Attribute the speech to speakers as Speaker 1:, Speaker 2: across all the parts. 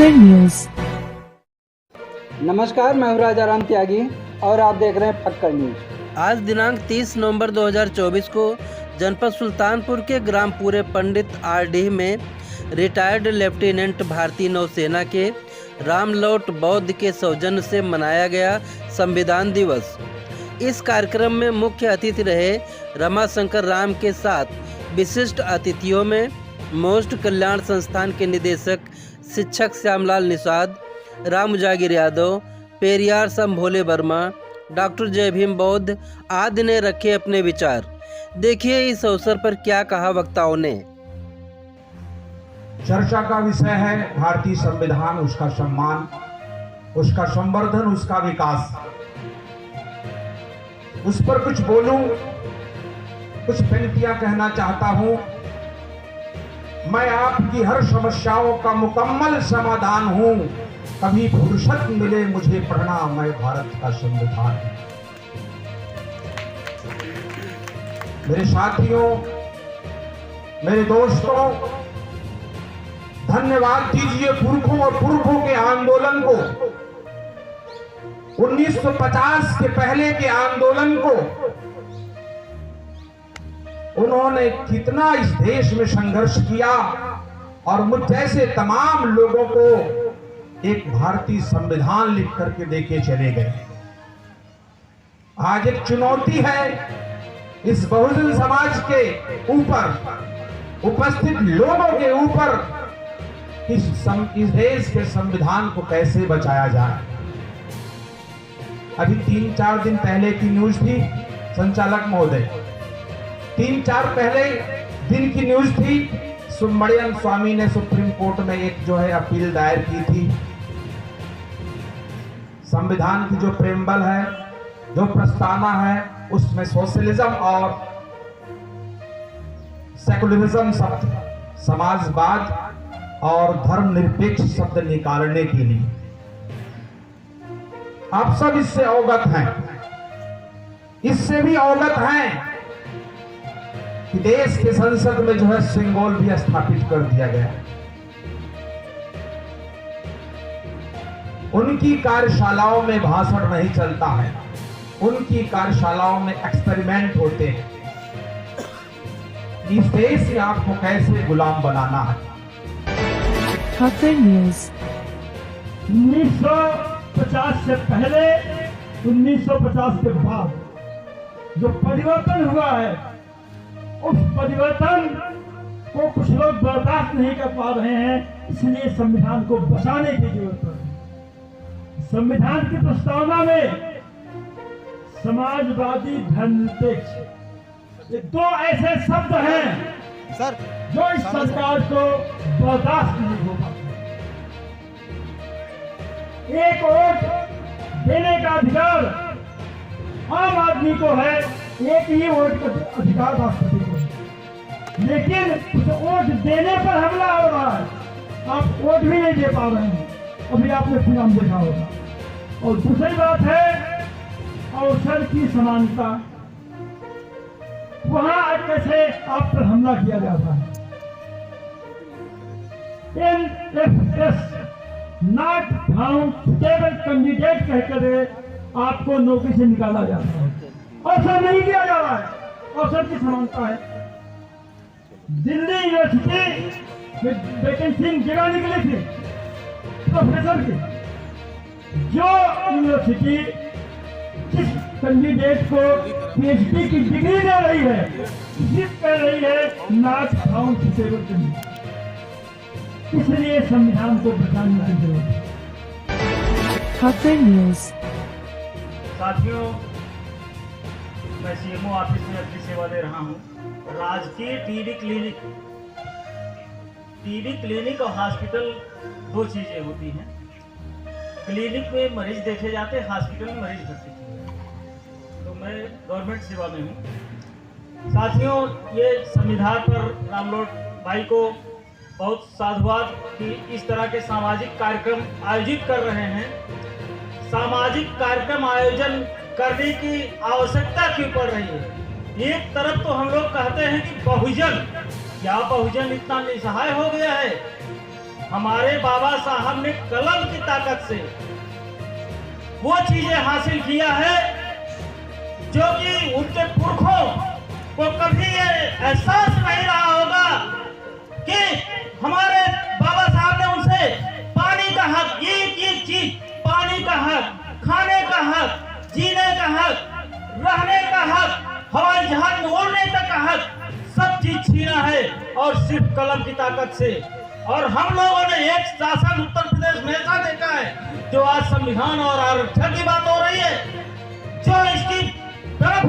Speaker 1: फक्कर news.
Speaker 2: नमस्कार, मैं हूं राजाराम त्यागी और आप देख रहे हैं फक्कर न्यूज।
Speaker 3: आज दिनांक 30 नवंबर 2024 को जनपद सुल्तानपुर के ग्राम पूरे पंडित आरडीह में रिटायर्ड लेफ्टिनेंट भारतीय नौसेना के रामलौट बौद्ध के सौजन्य से मनाया गया संविधान दिवस। इस कार्यक्रम में मुख्य अतिथि रहे रमाशंकर राम के साथ विशिष्ट अतिथियों में मोस्ट कल्याण संस्थान के निदेशक शिक्षक श्यामलाल निषाद, राम जागीर यादव, पेरियार संभोले वर्मा, डॉक्टर जय भीम बौद्ध आदि ने रखे अपने विचार। देखिए इस अवसर पर क्या कहा वक्ताओं ने।
Speaker 4: चर्चा का विषय है भारतीय संविधान, उसका सम्मान, उसका संवर्धन, उसका विकास। उस पर कुछ बोलूं, कुछ पंक्तियां कहना चाहता हूं। मैं आपकी हर समस्याओं का मुकम्मल समाधान हूं। कभी फुर्सत मिले मुझे पढ़ना मैं भारत का संविधान। मेरे साथियों, मेरे दोस्तों, धन्यवाद दीजिए पुरखों और पुरखों के आंदोलन को, 1950 के पहले के आंदोलन को। उन्होंने कितना इस देश में संघर्ष किया और मुझ जैसे तमाम लोगों को एक भारतीय संविधान लिख करके देके चले गए। आज एक चुनौती है इस बहुजन समाज के ऊपर, उपस्थित लोगों के ऊपर, इस देश के संविधान को कैसे बचाया जाए। अभी 3-4 दिन पहले की न्यूज थी, संचालक महोदय, 3-4 पहले दिन की न्यूज थी। सुब्रमण्यम स्वामी ने सुप्रीम कोर्ट में एक जो है अपील दायर की थी। संविधान की जो प्रेम्बल है, जो प्रस्तावना है, उसमें सोशलिज्म और सेकुलरिज्म शब्द, समाजवाद और धर्मनिरपेक्ष शब्द निकालने के लिए। आप सब इससे अवगत हैं, इससे भी अवगत हैं कि देश के संसद में जो है सिंबल भी स्थापित कर दिया गया। उनकी कार्यशालाओं में भाषण नहीं चलता है, उनकी कार्यशालाओं में एक्सपेरिमेंट होते हैं। इस देश से आपको कैसे गुलाम बनाना है।
Speaker 1: फक्कर न्यूज।
Speaker 5: 1950 से पहले, 1950 के बाद जो परिवर्तन हुआ है, उस परिवर्तन को कुछ लोग बर्दाश्त नहीं कर पा रहे हैं। इसलिए संविधान को बचाने की जरूरत है। संविधान की प्रस्तावना में समाजवादी, धर्मनिरपेक्ष, ये 2 ऐसे शब्द हैं सर जो इस सरकार को बर्दाश्त नहीं हो पाते। एक वोट देने का अधिकार आम आदमी को है, एक ही वोट का अधिकार राष्ट्रपति को है। लेकिन उस वोट देने पर हमला हो रहा है। आप वोट भी नहीं दे पा रहे हैं, अभी आपने फिल्म देखा होगा। और दूसरी बात है अवसर की समानता। वहां कैसे आप पर हमला किया जाता है। NFS not found suitable candidate कहकर आपको नौकरी से निकाला जाता है। अवसर नहीं दिया जा रहा है, अवसर की समानता है। दिल्ली यूनिवर्सिटी में वैकेंसी जगह निकली थी प्रोफेसर की। जो यूनिवर्सिटी जिस कैंडिडेट को PhD की डिग्री दे रही है, सिर्फ कह रही है नॉट फाउंड सुटेबल कैंडिडेट। इसलिए संविधान को बचाने की जरूरत है।
Speaker 1: फक्कर न्यूज।
Speaker 6: साथियों, मैं CMO ऑफिस में अपनी सेवा दे रहा हूँ। राजकीय टीबी क्लिनिक और हॉस्पिटल 2 चीजें होती हैं। क्लिनिक में मरीज देखे जाते हैं, हॉस्पिटल में मरीज भर्ती किए जाते हैं। तो मैं गवर्नमेंट सेवा में हूँ। साथियों, ये संविधान पर रामलौट भाई को बहुत साधुवाद कि इस तरह के सामाजिक कार्यक्रम आयोजित कर रहे हैं। सामाजिक कार्यक्रम आयोजन करने की आवश्यकता क्यों पड़ रही है। एक तरफ तो हम लोग कहते हैं कि बहुजन, क्या बहुजन इतना निसहाय हो गया है। हमारे बाबा साहब ने कलम की ताकत से वो चीजें हासिल किया है जो कि उनके पुरखों को कभी ये एहसास नहीं रहा होगा कि हमारे बाबा साहब ने उनसे पानी का हक, एक एक चीज, पानी का हक, खाने का हक, जीने का हक, रहने का हक, हवाई जहाज में उड़ने तक का हक, सब चीज छीना है और सिर्फ कलम की ताकत से। और हम लोगों ने एक शासन उत्तर प्रदेश में ऐसा देखा है जो आज संविधान और आरक्षण की बात हो रही है, जो इसकी तरफ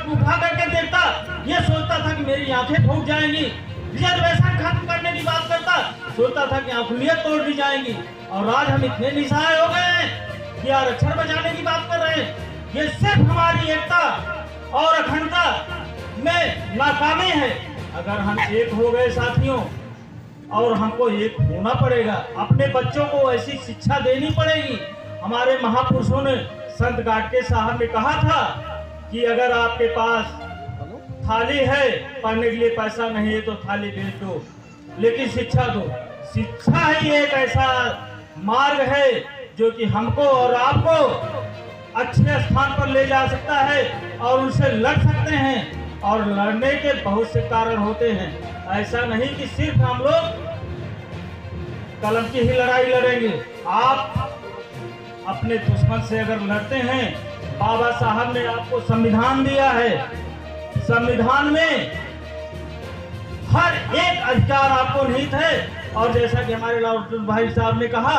Speaker 6: उठा करके देखता, ये सोचता था कि मेरी आंखें फूट जाएंगी, रिजर्वेशन खत्म करने की बात करता, सोचता था कि आंखुलियां तोड़ दी जाएंगी। और आज हम इतने निशाए हो गए हैं कि आरक्षण बचाने की बात कर रहे हैं। ये सिर्फ हमारी एकता और अखंडता में नाकामी है। अगर हम एक हो गए साथियों, और हमको एक होना पड़ेगा, अपने बच्चों को ऐसी शिक्षा देनी पड़ेगी। हमारे महापुरुषों ने, संत गाडगे साहब ने कहा था कि अगर आपके पास थाली है, पढ़ने के लिए पैसा नहीं है तो थाली बेच दो, लेकिन शिक्षा दो। शिक्षा ही एक ऐसा मार्ग है जो कि हमको और आपको अच्छे स्थान पर ले जा सकता है और उनसे लड़ सकते हैं। और लड़ने के बहुत से कारण होते हैं, ऐसा नहीं कि सिर्फ हम लोग कलम की ही लड़ाई लड़ेंगे। आप अपने दुश्मन से अगर लड़ते हैं, बाबा साहब ने आपको संविधान दिया है, संविधान में हर एक अधिकार आपको निहित है। और जैसा कि हमारे लाल भाई साहब ने कहा,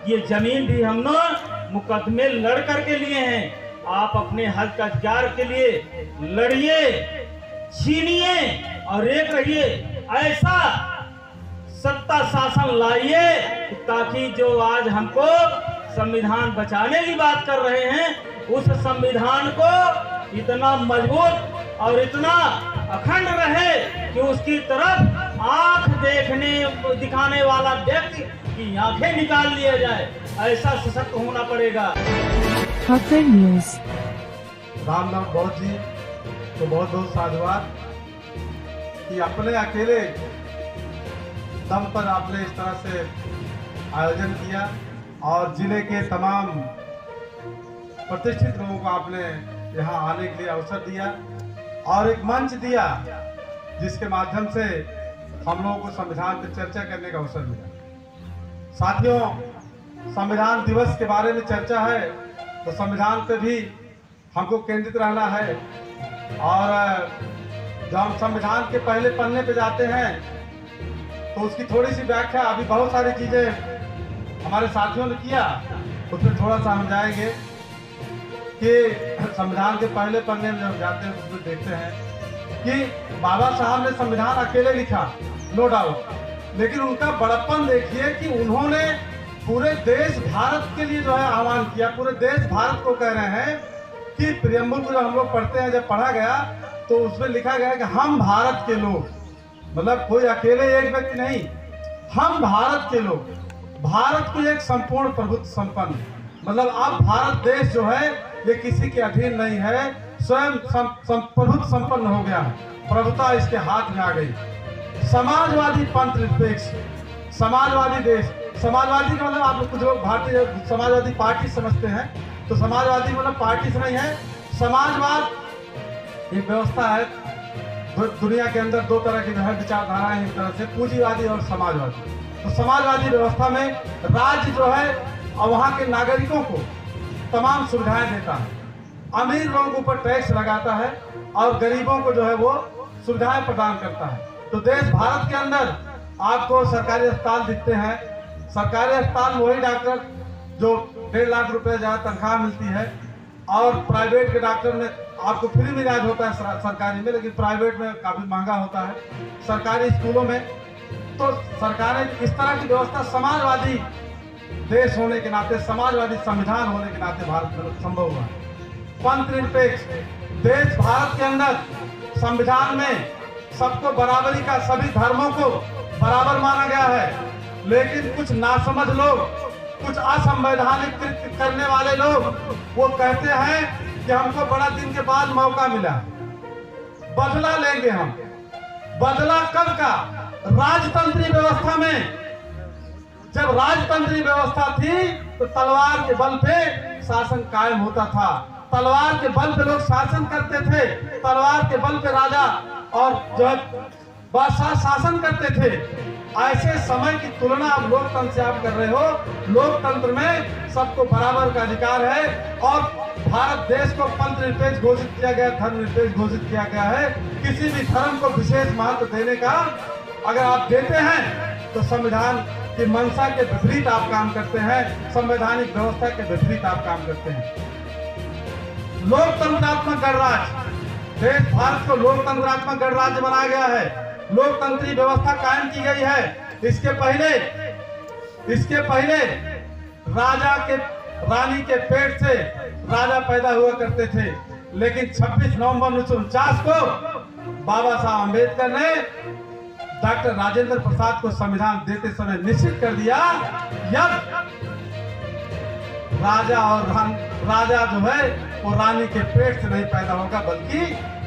Speaker 6: ये जमीन भी हमने मुकदमे लड़ करके लिए हैं। आप अपने हक अधिकार के लिए लड़िए, छीनिए और एक रहिए। ऐसा सत्ता शासन लाइए ताकि जो आज हमको संविधान बचाने की बात कर रहे हैं, उस संविधान को इतना मजबूत और इतना अखंड रहे कि उसकी तरफ आंख दिखाने वाला व्यक्ति की आंखें निकाल लिया जाए। ऐसा सशक्त होना पड़ेगा।
Speaker 1: ठाकर न्यूज।
Speaker 7: रामनाथ बौद्ध जी को बहुत बहुत साधुवाद कि अपने अकेले दम पर आपने इस तरह से आयोजन किया और जिले के तमाम प्रतिष्ठित लोगों को आपने यहाँ आने के लिए अवसर दिया और एक मंच दिया जिसके माध्यम से हम लोगों को संविधान पर चर्चा करने का अवसर मिला। साथियों, संविधान दिवस के बारे में चर्चा है तो संविधान पे भी हमको केंद्रित रहना है। और जब हम संविधान के पहले पन्ने पे जाते हैं तो उसकी थोड़ी सी व्याख्या, अभी बहुत सारी चीजें हमारे साथियों ने किया, उसमें थोड़ा सा हम जाएंगे कि संविधान के पहले पन्ने में जब जाते हैं उसमें देखते हैं कि बाबा साहब ने संविधान अकेले लिखा, नो डाउट, लेकिन उनका बड़प्पन देखिए कि उन्होंने पूरे देश भारत के लिए जो है आह्वान किया। पूरे देश भारत को कह रहे हैं कि प्रियम्बल को जब हम लोग पढ़ते हैं, जब पढ़ा गया तो उसमें लिखा गया कि हम भारत के लोग, मतलब कोई अकेले एक व्यक्ति नहीं, हम भारत के लोग, भारत को एक संपूर्ण प्रभुत्व संपन्न, मतलब अब भारत देश जो है ये किसी के अधीन नहीं है, स्वयं प्रभुत्व संपन्न हो गया, प्रभुता इसके हाथ में आ गई। समाजवादी पंथ निरपेक्ष, समाजवादी देश, समाजवादी का मतलब आप लोग कुछ लोग भारतीय समाजवादी पार्टी समझते हैं, तो समाजवादी मतलब पार्टी से नहीं है। समाजवाद एक व्यवस्था है, दुनिया के अंदर दो तरह की विचारधाराएं हैं, एक तरह से पूंजीवादी और समाजवादी। तो समाजवादी व्यवस्था में राज्य जो है और वहाँ के नागरिकों को तमाम सुविधाएं देता है, अमीर लोगों के ऊपर टैक्स लगाता है और गरीबों को जो है वो सुविधाएं प्रदान करता है। तो देश भारत के अंदर आपको सरकारी अस्पताल दिखते हैं, सरकारी अस्पताल वही डॉक्टर जो 1.5 लाख रुपए ज़्यादा तनख्वाह मिलती है, और प्राइवेट के डॉक्टर में आपको फ्री में इलाज होता है सरकारी में, लेकिन प्राइवेट में काफ़ी महंगा होता है। सरकारी स्कूलों में तो सरकारें इस तरह की व्यवस्था समाजवादी देश होने के नाते, समाजवादी संविधान होने के नाते भारत में संभव हुआ। पंथ निरपेक्ष देश भारत के अंदर संविधान में सबको बराबरी का, सभी धर्मों को बराबर माना गया है, लेकिन कुछ नासमझ लोग, कुछ असंवैधानिक कृत्य करने वाले लोग वो कहते हैं कि हमको बड़ा दिन के बाद मौका मिला, बदला लेंगे हम। बदला कब का? राजतंत्री व्यवस्था में जब राजतंत्री व्यवस्था थी तो तलवार के बल पे शासन कायम होता था, तलवार के बल पे लोग शासन करते थे, तलवार के बल पे राजा और जो है बादशाह शासन करते थे। ऐसे समय की तुलना अब लोकतंत्र से आप कर रहे हो। लोकतंत्र में सबको बराबर का अधिकार है और भारत देश को पंथ निरपेक्ष घोषित किया गया, धर्म निरपेक्ष घोषित किया गया है। किसी भी धर्म को विशेष महत्व देने का अगर आप देते हैं तो संविधान की मंशा के विपरीत आप काम करते हैं, संवैधानिक व्यवस्था के विपरीत आप काम करते हैं। लोकतंत्रात्मक गणराज्य, देश भारत को लोकतंत्रात्मक गणराज्य बनाया गया है, लोकतंत्री व्यवस्था कायम की गई है। इसके पहले राजा के रानी के पेट से राजा पैदा हुआ करते थे, लेकिन 26 नवंबर 1949 को बाबा साहब अम्बेडकर ने डॉक्टर राजेंद्र प्रसाद को संविधान देते समय निश्चित कर दिया, जब राजा जो है वो रानी के पेट से नहीं पैदा होगा, बल्कि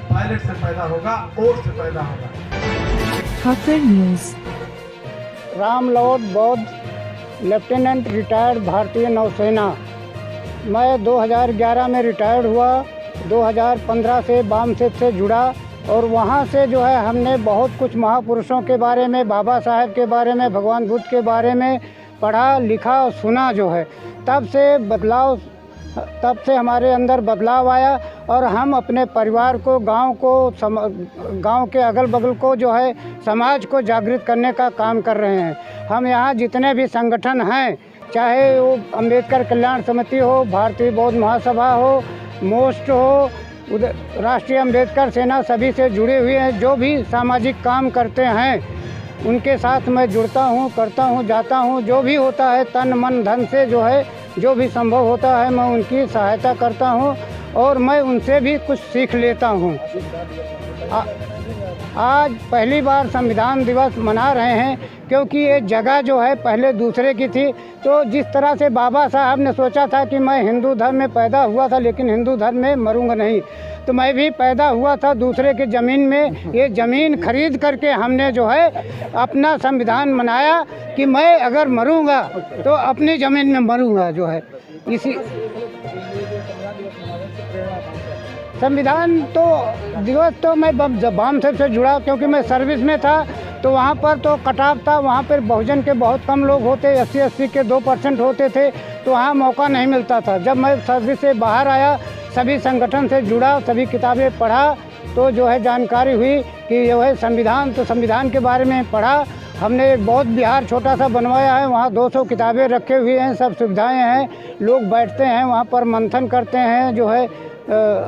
Speaker 7: पायलट से पैदा होगा, ओट से पैदा होगा।
Speaker 1: खबर न्यूज।
Speaker 8: रामलौट बौद्ध, लेफ्टिनेंट रिटायर्ड, भारतीय नौसेना। मैं 2011 में रिटायर्ड हुआ, 2015 से वामसेत से जुड़ा और वहाँ से जो है हमने बहुत कुछ महापुरुषों के बारे में, बाबा साहब के बारे में, भगवान बुद्ध के बारे में पढ़ा, लिखा और सुना जो है। तब से हमारे अंदर बदलाव आया और हम अपने परिवार को, गांव के अगल बगल को जो है समाज को जागृत करने का काम कर रहे हैं। हम यहाँ जितने भी संगठन हैं, चाहे वो अम्बेडकर कल्याण समिति हो, भारतीय बौद्ध महासभा हो, मोस्ट हो, राष्ट्रीय अम्बेडकर सेना, सभी से जुड़े हुए हैं। जो भी सामाजिक काम करते हैं उनके साथ मैं जुड़ता हूँ, करता हूँ, जाता हूँ। जो भी होता है तन मन धन से जो है, जो भी संभव होता है मैं उनकी सहायता करता हूँ और मैं उनसे भी कुछ सीख लेता हूँ। आज पहली बार संविधान दिवस मना रहे हैं क्योंकि ये जगह जो है पहले दूसरे की थी। तो जिस तरह से बाबा साहब ने सोचा था कि मैं हिंदू धर्म में पैदा हुआ था लेकिन हिंदू धर्म में मरूंगा नहीं, तो मैं भी पैदा हुआ था दूसरे के ज़मीन में। ये ज़मीन खरीद करके हमने जो है अपना संविधान बनाया कि मैं अगर मरूंगा तो अपनी ज़मीन में मरूंगा जो है। इसी संविधान तो दिवस तो मैं जब वामसेत से जुड़ा, क्योंकि मैं सर्विस में था तो वहाँ पर तो कटाव था, वहाँ पर बहुजन के बहुत कम लोग होते, 80 के 2% होते थे, तो वहाँ मौका नहीं मिलता था। जब मैं सर्विस से बाहर आया, सभी संगठन से जुड़ा, सभी किताबें पढ़ा, तो जो है जानकारी हुई कि जो है संविधान, तो संविधान के बारे में पढ़ा। हमने एक बहुत बिहार छोटा सा बनवाया है, वहाँ 200 किताबें रखे हुए हैं, सब सुविधाएं हैं, लोग बैठते हैं वहाँ पर, मंथन करते हैं जो है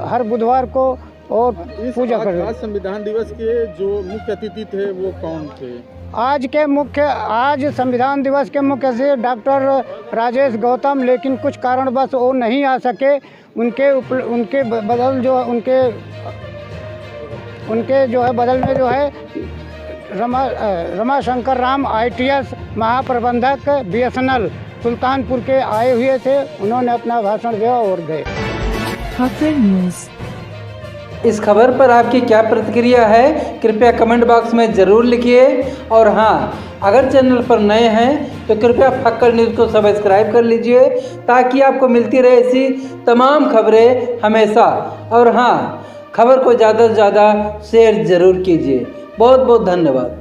Speaker 8: हर बुधवार को और पूजा करते हैं।
Speaker 9: संविधान दिवस के जो मुख्य अतिथि थे वो कौन थे?
Speaker 8: आज संविधान दिवस के मुख्य से डॉक्टर राजेश गौतम, लेकिन कुछ कारणवश वो नहीं आ सके। उनके बदल जो उनके जो है बदल में जो है रमाशंकर राम ITS महाप्रबंधक BSNL सुल्तानपुर के आए हुए थे, उन्होंने अपना भाषण दिया और गए।
Speaker 1: खबर न्यूज।
Speaker 2: इस खबर पर आपकी क्या प्रतिक्रिया है, कृपया कमेंट बॉक्स में ज़रूर लिखिए। और हाँ, अगर चैनल पर नए हैं तो कृपया फक्कड़ न्यूज़ को सब्सक्राइब कर लीजिए ताकि आपको मिलती रहे ऐसी तमाम खबरें हमेशा। और हाँ, खबर को ज़्यादा से ज़्यादा शेयर ज़रूर कीजिए। बहुत बहुत धन्यवाद।